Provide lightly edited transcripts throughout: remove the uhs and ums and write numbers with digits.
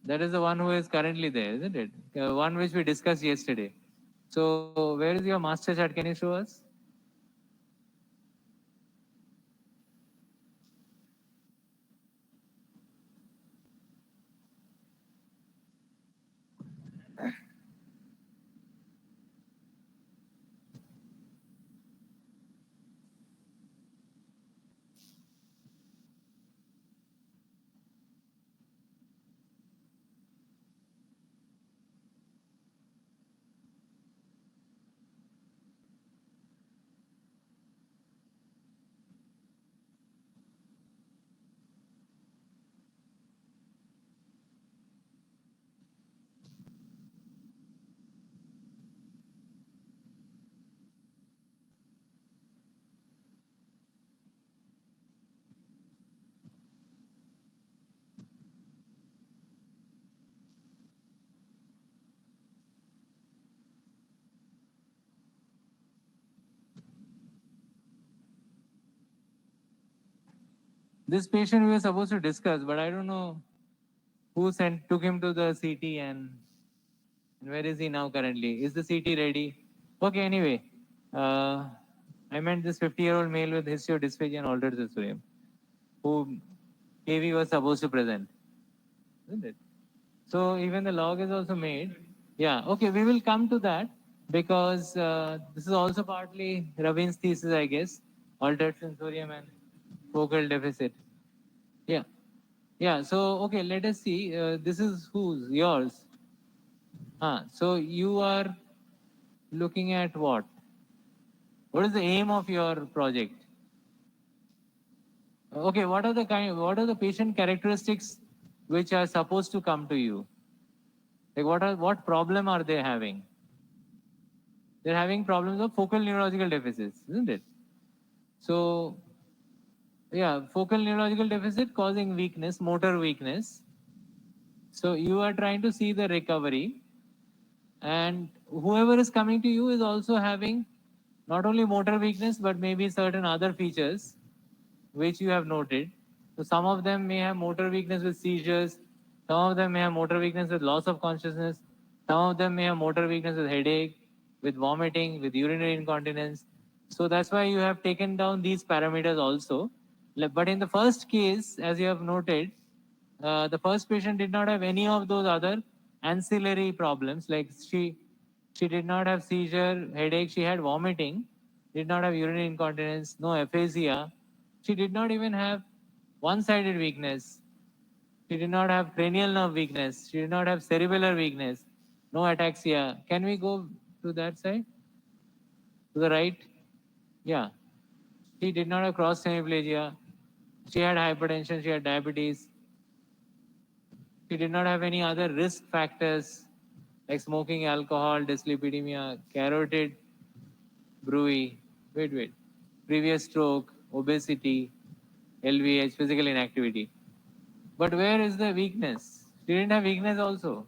That is the one who is currently there, isn't it? One which we discussed yesterday. So where is your master chart? Can you show us? This patient we were supposed to discuss, but I don't know who took him to the CT and where is he now currently? Is the CT ready? Okay, anyway. I meant this 50-year-old male with history of dysphagia and altered sensorium, who KV was supposed to present, isn't it? So even the log is also made. Yeah, okay, we will come to that because this is also partly Ravin's thesis, I guess, altered sensorium and focal deficit. Yeah, yeah. So okay, let us see. This is whose? Yours. So you are looking at what? What is the aim of your project? Okay, what are the patient characteristics which are supposed to come to you? Like what problem are they having? They're having problems of focal neurological deficits, isn't it? So yeah, focal neurological deficit causing weakness, motor weakness. So you are trying to see the recovery, and whoever is coming to you is also having not only motor weakness but maybe certain other features which you have noted. So some of them may have motor weakness with seizures, some of them may have motor weakness with loss of consciousness, some of them may have motor weakness with headache, with vomiting, with urinary incontinence. So that's why you have taken down these parameters also. But in the first case, as you have noted, the first patient did not have any of those other ancillary problems. Like she did not have seizure, headache, she had vomiting, did not have urinary incontinence, no aphasia. She did not even have one-sided weakness. She did not have cranial nerve weakness. She did not have cerebellar weakness. No ataxia. Can we go to that side? To the right? Yeah. She did not have cross hemiplegia. She had hypertension. She had diabetes. She did not have any other risk factors like smoking, alcohol, dyslipidemia, carotid bruit, previous stroke, obesity, LVH, physical inactivity. But where is the weakness? She didn't have weakness also.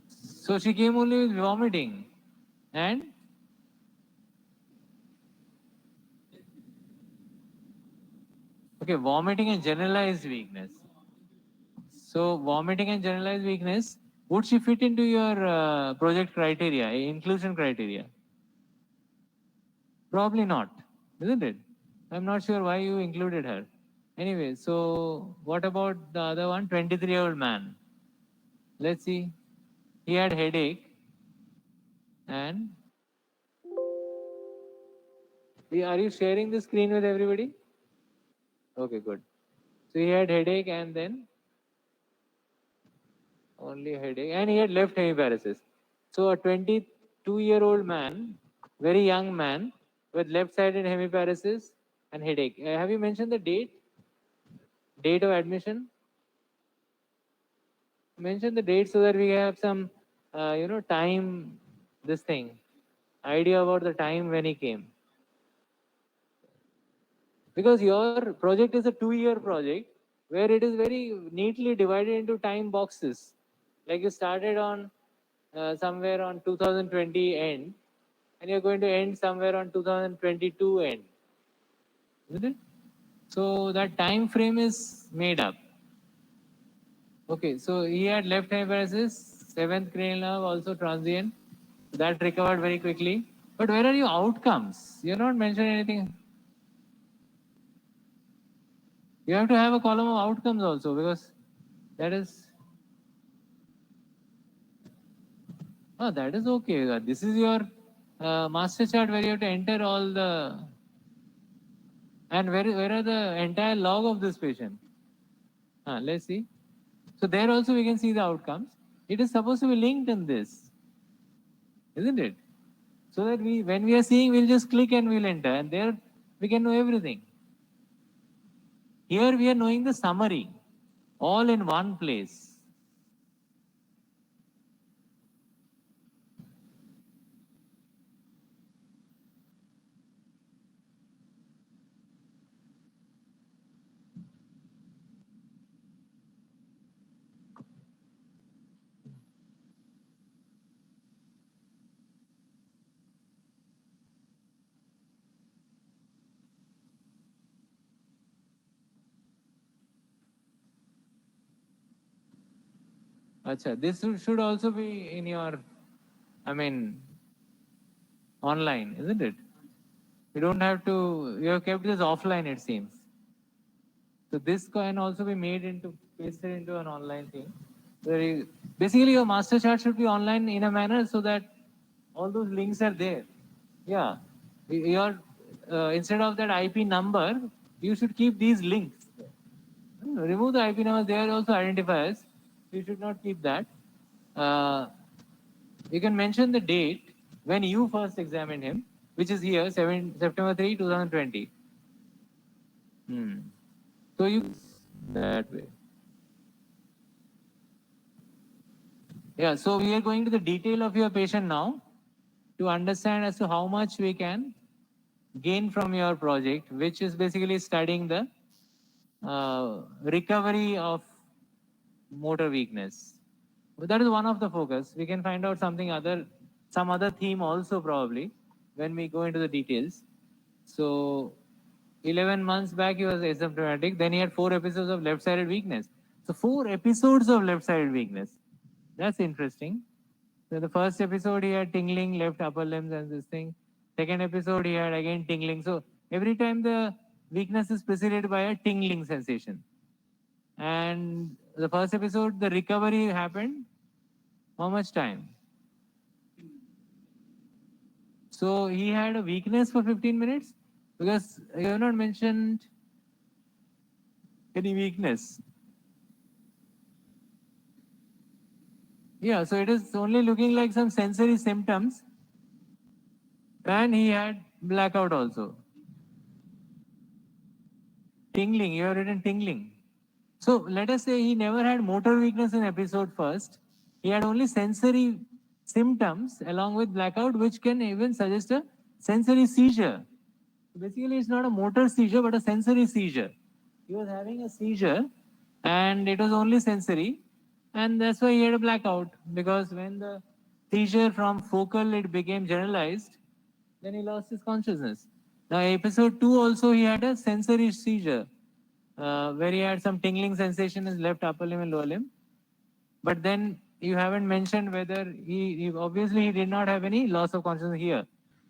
So she came only with vomiting and okay, vomiting and generalized weakness. So vomiting and generalized weakness, would she fit into your project criteria, inclusion criteria? Probably not, isn't it? I'm not sure why you included her. Anyway, so what about the other one, 23-year-old man? Let's see. He had headache and are you sharing the screen with everybody? Okay, good. So he had headache and then only headache and he had left hemiparesis. So a 22-year-old man, very young man with left-sided hemiparesis and headache. Have you mentioned the date? Date of admission? Mention the date so that we have some, time, this thing, idea about the time when he came. Because your project is a 2-year project where it is very neatly divided into time boxes. Like you started on somewhere on 2020 end and you're going to end somewhere on 2022 end. isn't it? So that time frame is made up. Okay, so he had left hemiparesis, seventh cranial nerve also transient. That recovered very quickly. But where are your outcomes? You're not mentioning anything. You have to have a column of outcomes also, because that is. Oh, that is okay. This is your master chart where you have to enter all the. And where are the entire log of this patient? Let's see. So there also we can see the outcomes. It is supposed to be linked in this, isn't it? So that when we are seeing, we'll just click and we'll enter, and there we can know everything. Here we are knowing the summary, all in one place. Acha, this should also be in your, I mean, online, isn't it? You don't have to, you have kept this offline, it seems. So this can also be made into, pasted into an online thing. Basically, your master chart should be online in a manner so that all those links are there. Yeah. Your, instead of that IP number, you should keep these links. Remove the IP number, they are also identifiers. You should not keep that. You can mention the date when you first examined him, which is here, September 3, 2020. So you that way. Yeah, so we are going to the detail of your patient now to understand as to how much we can gain from your project, which is basically studying the recovery of motor weakness. That is one of the focus. We can find out some other theme also probably when we go into the details. So 11 months back he was asymptomatic. Then he had 4 episodes of left-sided weakness. So 4 episodes of left-sided weakness. That's interesting. So the first episode he had tingling left upper limbs and this thing. Second episode he had again tingling. So every time the weakness is preceded by a tingling sensation. And the first episode, the recovery happened. How much time? So he had a weakness for 15 minutes because you have not mentioned any weakness. Yeah, so it is only looking like some sensory symptoms. And he had blackout also. Tingling, you have written tingling. So let us say he never had motor weakness in episode first. He had only sensory symptoms along with blackout, which can even suggest a sensory seizure. Basically, it's not a motor seizure, but a sensory seizure. He was having a seizure and it was only sensory. And that's why he had a blackout, because when the seizure from focal it became generalized, then he lost his consciousness. Now, episode 2 also he had a sensory seizure where he had some tingling sensation in his left upper limb and lower limb. But then you haven't mentioned whether he obviously he did not have any loss of consciousness here,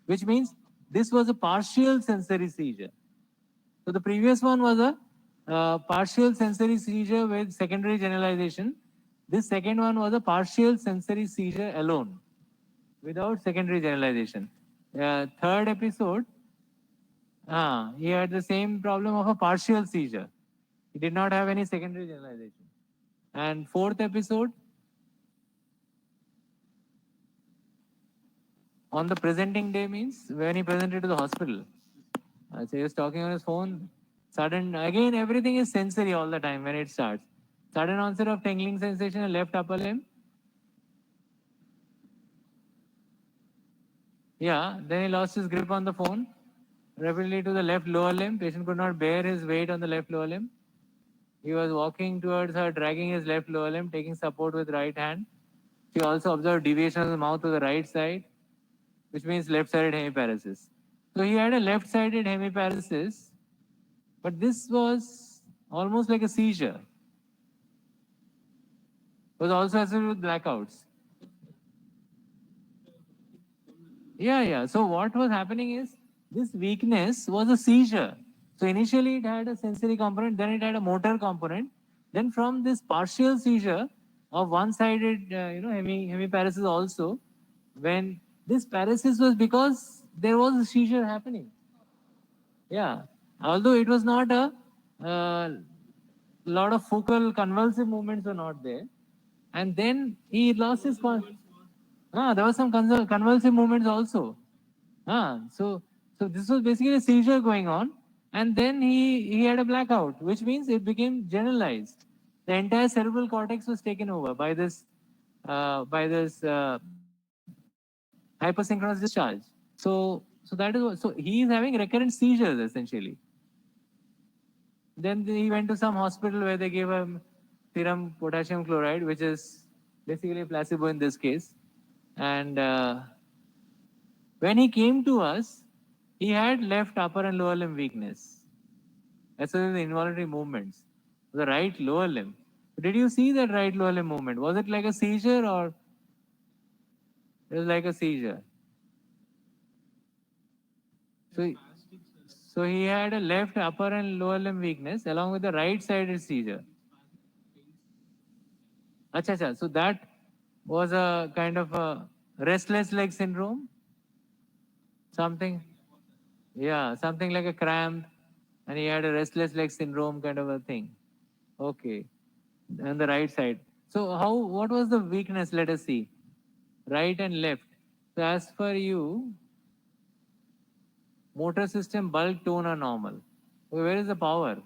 which means this was a partial sensory seizure. So the previous one was a partial sensory seizure with secondary generalization. This second one was a partial sensory seizure alone, without secondary generalization. Third episode, he had the same problem of a partial seizure. He did not have any secondary generalization. And fourth episode, on the presenting day means when he presented to the hospital. So he was talking on his phone. Sudden, again, everything is sensory all the time when it starts. Sudden onset of tingling sensation in left upper limb. Yeah, then he lost his grip on the phone. Rapidly to the left lower limb. Patient could not bear his weight on the left lower limb. He was walking towards her, dragging his left lower limb, taking support with right hand. She also observed deviation of the mouth to the right side, which means left-sided hemiparesis. So he had a left-sided hemiparesis But this was almost like a seizure. It was also associated with blackouts. Yeah. So what was happening is this weakness was a seizure. So initially it had a sensory component, then it had a motor component. Then from this partial seizure of one-sided, hemiparesis also, when this paresis was because there was a seizure happening. Yeah, although it was not a lot of focal convulsive movements were not there, and then he lost his there was some convulsive movements also. So this was basically a seizure going on, and then he had a blackout, which means it became generalized. The entire cerebral cortex was taken over by this hypersynchronous discharge. So that is what. So he is having recurrent seizures essentially. Then he went to some hospital where they gave him serum potassium chloride, which is basically a placebo in this case. And when he came to us, he had left upper and lower limb weakness. That's the involuntary movements. The right lower limb. Did you see that right lower limb movement? Was it like a seizure or it was like a seizure? So, so he had a left upper and lower limb weakness along with the right sided seizure. Acha. So that was a kind of a restless leg syndrome, something. Yeah, something like a cramp, and he had a restless leg syndrome kind of a thing. Okay, on the right side. So how? What was the weakness? Let us see. Right and left. So as per you, motor system, bulk, tone are normal. Okay, where is the power?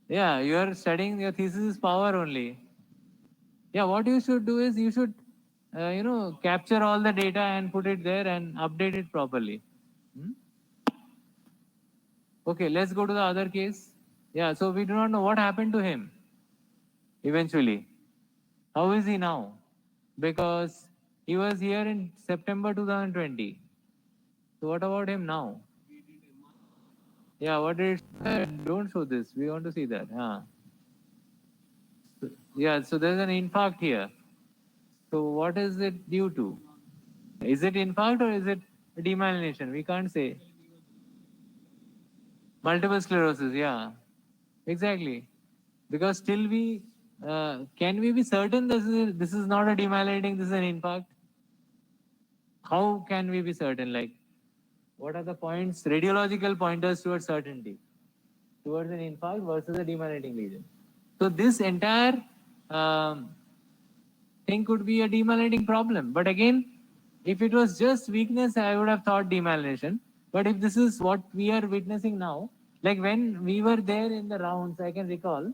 Yeah, you are studying your thesis is power only. Yeah, what you should do is you should, capture all the data and put it there and update it properly. Hmm? Okay, let's go to the other case. Yeah, so we do not know what happened to him eventually. How is he now? Because he was here in September 2020. So what about him now? Yeah, what did it, don't show this. We want to see that. Yeah, so there's an infarct here. So what is it due to? Is it infarct or is it demyelination? We can't say. Multiple sclerosis, yeah. Exactly. Because still we can we be certain this is not a demyelinating, this is an infarct? How can we be certain? Like, what are the points, radiological pointers towards certainty, towards an infarct versus a demyelinating lesion? So this entire thing could be a demyelinating problem. But again, if it was just weakness, I would have thought demyelination. But if this is what we are witnessing now, like when we were there in the rounds, I can recall,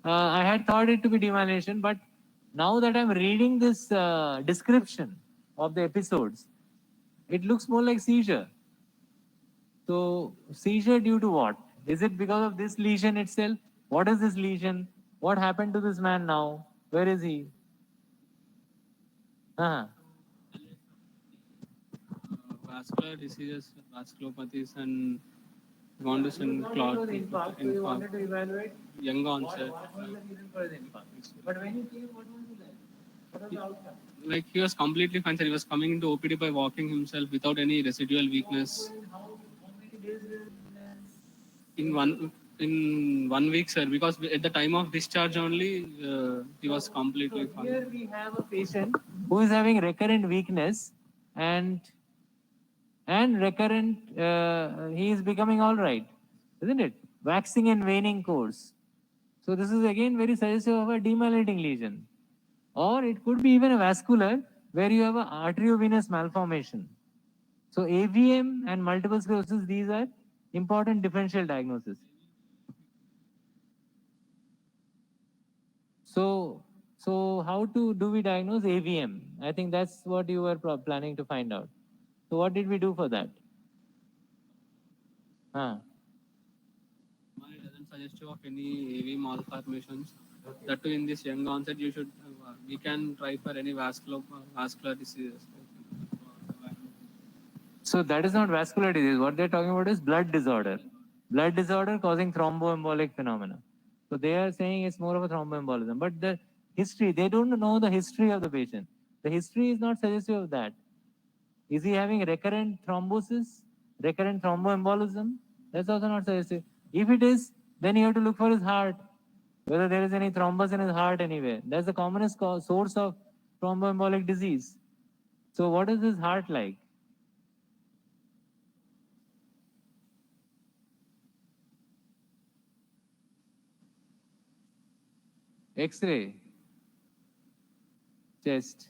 I had thought it to be demyelination, but now that I'm reading this description of the episodes, it looks more like seizure. So seizure due to what? Is it because of this lesion itself? What is this lesion? What happened to this man now? Where is he? Uh-huh. Vascular diseases, vasculopathies, and jaundice and clot. wanted to evaluate Young onset. what was the reason for his infarct. But when he came, what was it like? What was the outcome? Like he was completely fine, sir. He was coming into OPD by walking himself without any residual weakness. How many days will In 1 week, sir. Because at the time of discharge only, he was completely So here fine. we have a patient who is having recurrent weakness and recurrent, he is becoming all right, isn't it? Waxing and waning course. So this is again very suggestive of a demyelinating lesion. Or it could be even a vascular where you have an arteriovenous malformation. So AVM and multiple sclerosis, these are important differential diagnosis. So, so how do we diagnose AVM? I think that's what you were planning to find out. So what did we do for that? Huh. It doesn't suggest you of any AV malformations. That too in this young onset, you should. We can try for any vascular diseases. So that is not vascular disease. What they're talking about is blood disorder. Blood disorder causing thromboembolic phenomena. So they are saying it's more of a thromboembolism. But the history, they don't know the history of the patient. The history is not suggestive of that. Is he having recurrent thrombosis, recurrent thromboembolism? That's also not suggestive. If it is, then you have to look for his heart, whether there is any thrombus in his heart anywhere. That's the commonest source of thromboembolic disease. So what is his heart like? X-ray, chest.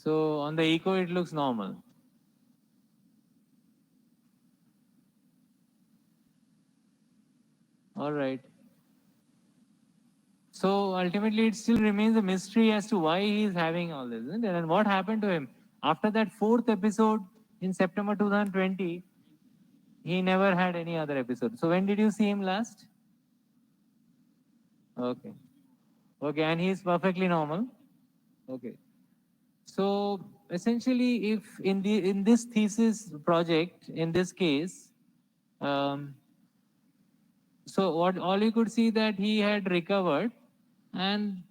So on the echo, it looks normal. All right. So ultimately, it still remains a mystery as to why he is having all this, isn't it? And what happened to him after that fourth episode in September 2020? He never had any other episode. So when did you see him last? Okay. Okay, and he's perfectly normal. Okay. So essentially, if in this thesis project, in this case, um, so what all you could see that he had recovered, and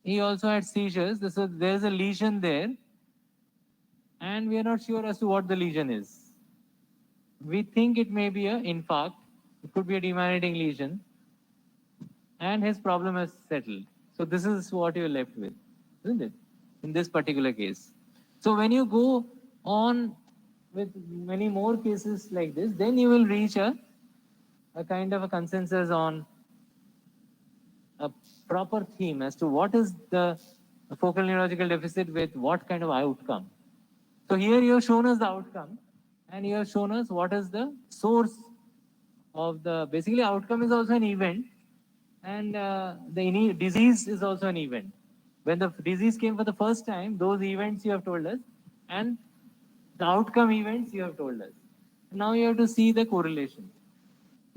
he also had seizures. So there's a lesion there, and we are not sure as to what the lesion is. We think it may be an infarct. It could be a demyelinating lesion, and his problem has settled. So this is what you're left with, isn't it? In this particular case. So when you go on with many more cases like this, then you will reach a kind of a consensus on a proper theme as to what is the focal neurological deficit with what kind of outcome. So here you have shown us the outcome, and you have shown us what is the source of the, basically outcome is also an event, and the disease is also an event. When the disease came for the first time, those events you have told us, and the outcome events you have told us. Now you have to see the correlation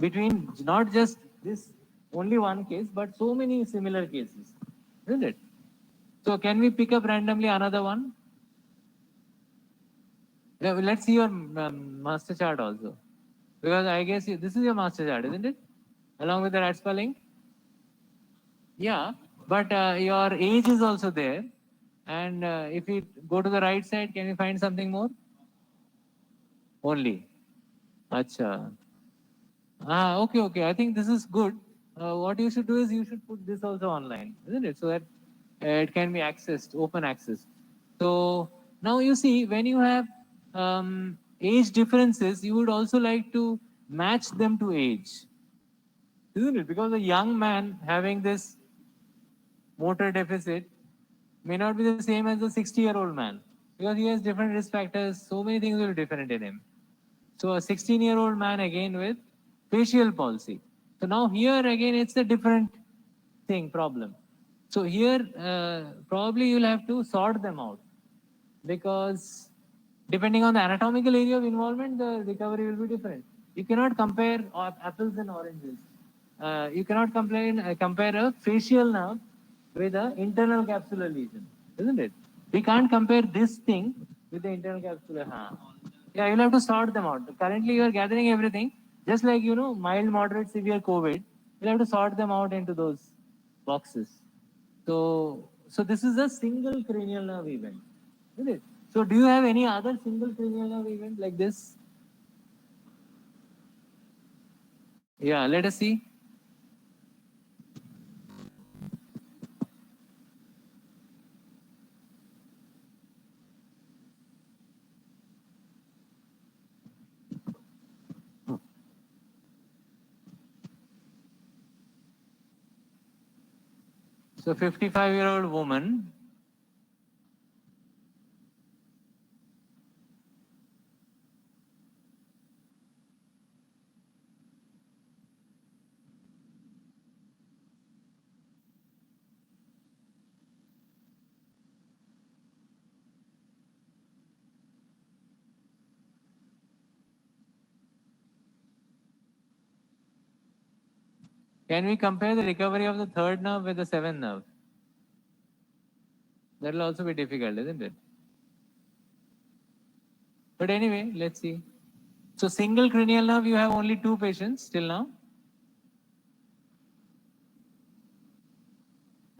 between not just this only one case, but so many similar cases, isn't it? So can we pick up randomly another one? Yeah, well, let's see your master chart also, because I guess this is your master chart, isn't it? Along with the rat spelling. Yeah, but your age is also there. And if we go to the right side, can we find something more? Only. Acha. Okay, okay. I think this is good. What you should do is you should put this also online, isn't it? So that it can be accessed, open access. So now you see, when you have age differences, you would also like to match them to age, isn't it? Because a young man having this motor deficit may not be the same as a 60-year-old man, because he has different risk factors. So many things will be different in him. So a 16-year-old man again with facial palsy. So now here again it's a different problem. So here probably you'll have to sort them out, because depending on the anatomical area of involvement, the recovery will be different. You cannot compare apples and oranges. You cannot compare a facial nerve with an internal capsular lesion, isn't it? We can't compare this thing with the internal capsular. Yeah, you'll have to sort them out. Currently, you are gathering everything, just like mild, moderate, severe COVID. You'll have to sort them out into those boxes. So this is a single cranial nerve event, isn't it? So do you have any other single cranial nerve event like this? Yeah, let us see. So 55-year-old woman. Can we compare the recovery of the third nerve with the seventh nerve? That will also be difficult, isn't it? But anyway, let's see. So single cranial nerve, you have only 2 patients till now.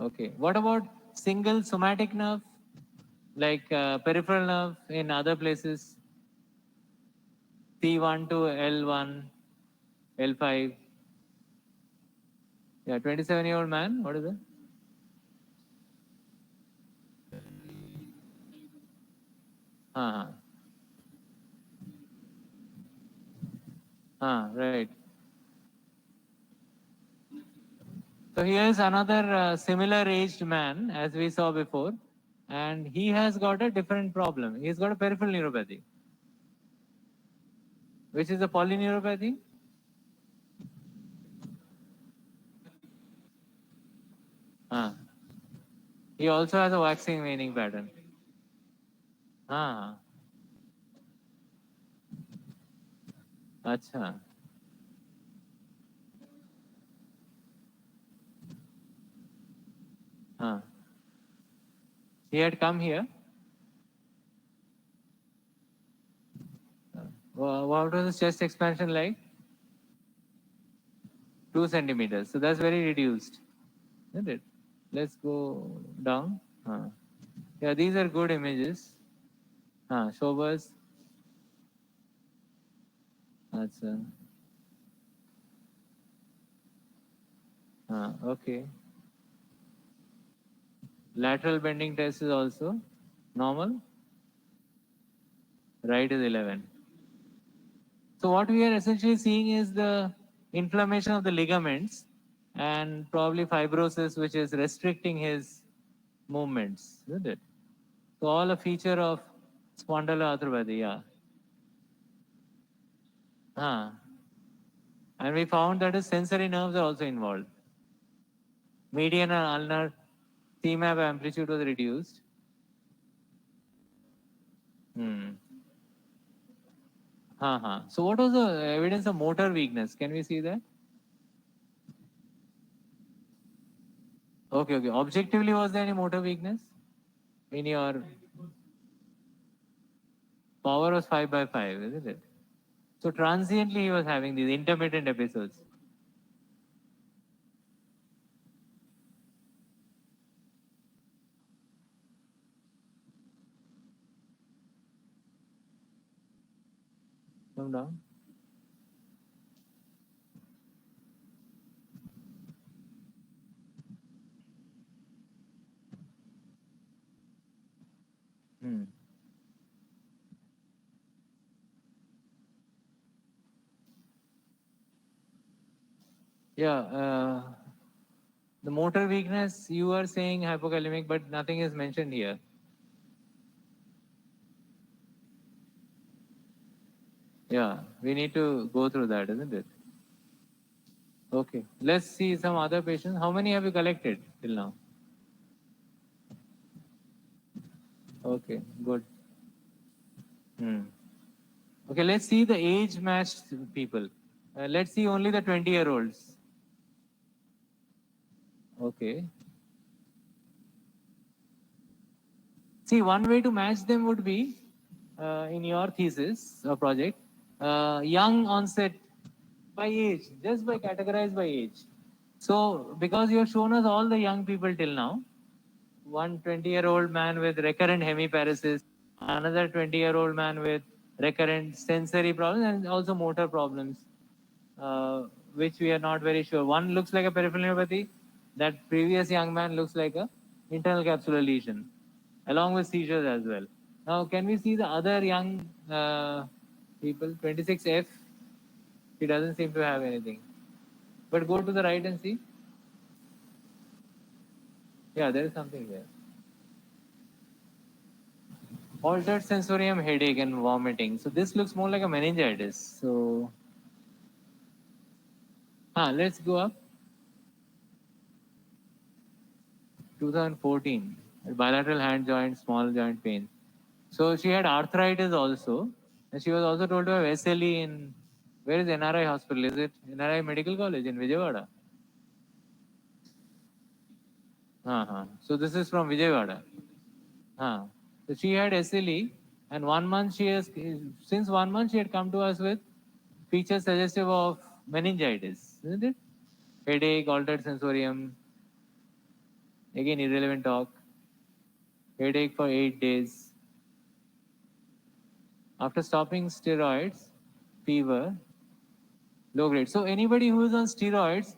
Okay. What about single somatic nerve, like peripheral nerve in other places? T1 to L1, L5. Yeah, 27-year-old man. What is it? Uh-huh. Right. So here is another similar aged man as we saw before, and he has got a different problem. He's got a peripheral neuropathy, which is a polyneuropathy. Ah. He also has a waxing waning pattern. Ah. Acha. Ah. He had come here. What was his chest expansion like? 2 centimeters. So that's very reduced, isn't it? Let's go down. Yeah, these are good images. Shoulders. Acha. Okay. Lateral bending test is also normal. Right is 11. So what we are essentially seeing is the inflammation of the ligaments and probably fibrosis, which is restricting his movements, isn't it? So all a feature of spondyloarthropathy, yeah. Ah. And we found that his sensory nerves are also involved. Median and ulnar CMAP amplitude was reduced. Hmm. So what was the evidence of motor weakness? Can we see that? Okay. Objectively, was there any motor weakness in your power was 5 by 5, isn't it? So transiently he was having these intermittent episodes. Come down. Hmm. Yeah. The motor weakness, you are saying hypokalemic, but nothing is mentioned here. Yeah, we need to go through that, isn't it? Okay. Let's see some other patients. How many have you collected till now? Okay, good. Hmm. Okay, let's see the age matched people. Let's see only the 20-year-olds. Okay. See, one way to match them would be in your thesis or project, young onset by age, just by categorized by age. So, because you have shown us all the young people till now, one 20-year-old man with recurrent hemiparesis, another 20-year-old man with recurrent sensory problems and also motor problems, which we are not very sure. One looks like a peripheral neuropathy. That previous young man looks like a internal capsular lesion, along with seizures as well. Now, can we see the other young people? 26F. He doesn't seem to have anything. But go to the right and see. Yeah, there is something there. Altered sensorium, headache, and vomiting. So this looks more like a meningitis. So, let's go up. 2014. Bilateral hand joint, small joint pain. So she had arthritis also, and she was also told to have SLE in, where is NRI hospital? Is it NRI Medical College in Vijayawada? So this is from Vijayawada. So she had SLE, and 1 month since 1 month she had come to us with features suggestive of meningitis, isn't it? Headache, altered sensorium, again irrelevant talk, headache for 8 days. After stopping steroids, fever, low grade. So anybody who is on steroids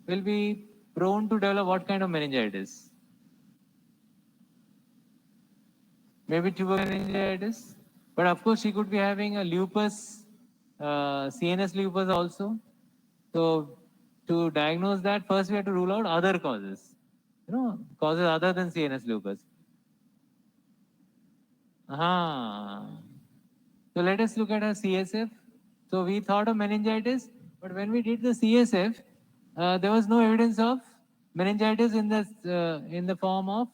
will be prone to develop what kind of meningitis? Maybe tubercular meningitis, but of course she could be having a lupus, CNS lupus also. So to diagnose that, first we have to rule out other causes, causes other than CNS lupus. So let us look at her CSF. So we thought of meningitis, but when we did the CSF, there was no evidence of meningitis in the form of,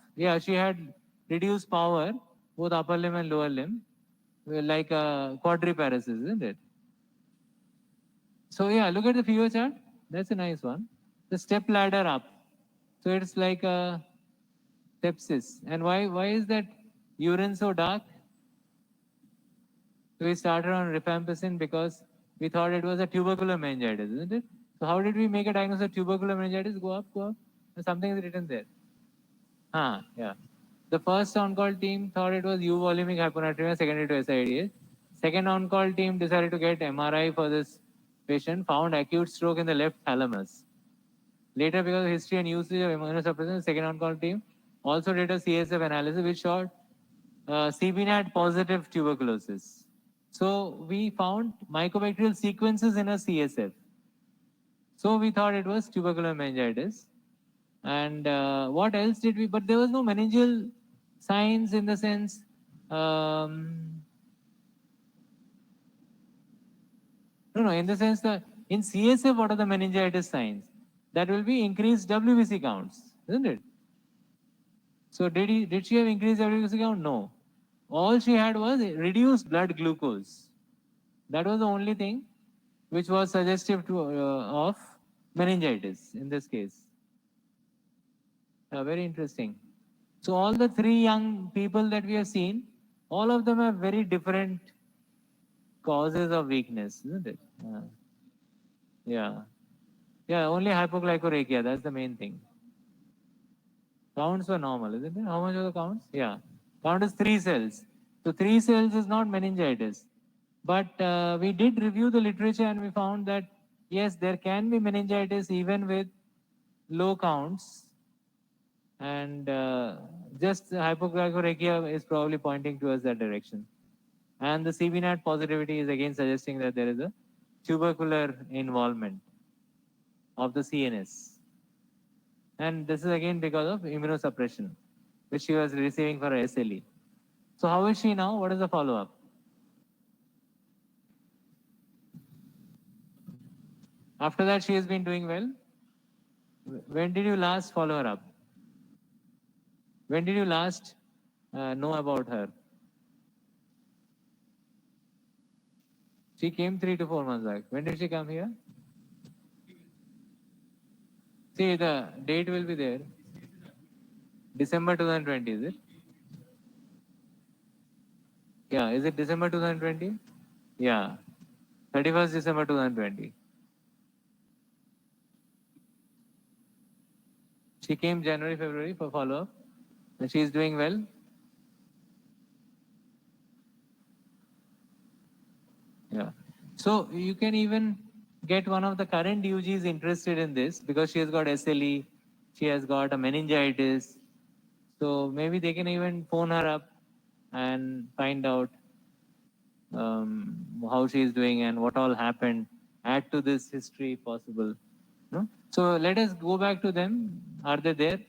she had reduced power, both upper limb and lower limb, like quadriparesis, isn't it? So look at the fever chart. That's a nice one. The step ladder up. So it's like a sepsis. And why is that urine so dark? So we started on rifampicin because we thought it was a tubercular meningitis, isn't it? So how did we make a diagnosis of tubercular meningitis? Go up. Something is written there. The first on-call team thought it was euvolemic hyponatremia secondary to SIDS. Second on-call team decided to get MRI for this patient, found acute stroke in the left thalamus. Later, because of history and usage of immunosuppressants, second on-call team also did a CSF analysis which showed CBNAT positive tuberculosis. So we found mycobacterial sequences in a CSF. So we thought it was tubercular meningitis. And what else did we? But there was no meningeal signs in the sense. In the sense that in CSF, what are the meningitis signs? That will be increased WBC counts, isn't it? So did she have increased WBC count? No. All she had was reduced blood glucose. That was the only thing which was suggestive of meningitis in this case. Very interesting. So all the three young people that we have seen, all of them have very different causes of weakness, isn't it? Only hypoglycorrhea, that's the main thing. Counts were normal, isn't it? How much are the counts? Count is 3 cells. So 3 cells is not meningitis. But we did review the literature and we found that, yes, there can be meningitis even with low counts. And just hypoglycorrhea is probably pointing towards that direction. And the CBNAT positivity is again suggesting that there is a tubercular involvement of the CNS. And this is again because of immunosuppression, which she was receiving for her SLE. So how is she now? What is the follow-up? After that, she has been doing well. When did you last follow her up? When did you last know about her? She came 3 to 4 months back. When did she come here? See, the date will be there. December 2020, is it? Is it December 2020? 31st December 2020. She came January, February for follow-up. And she is doing well. So you can even get one of the current UGs interested in this because she has got SLE, she has got a meningitis. So maybe they can even phone her up and find out how she is doing and what all happened. Add to this history possible. No? So let us go back to them. Are they there?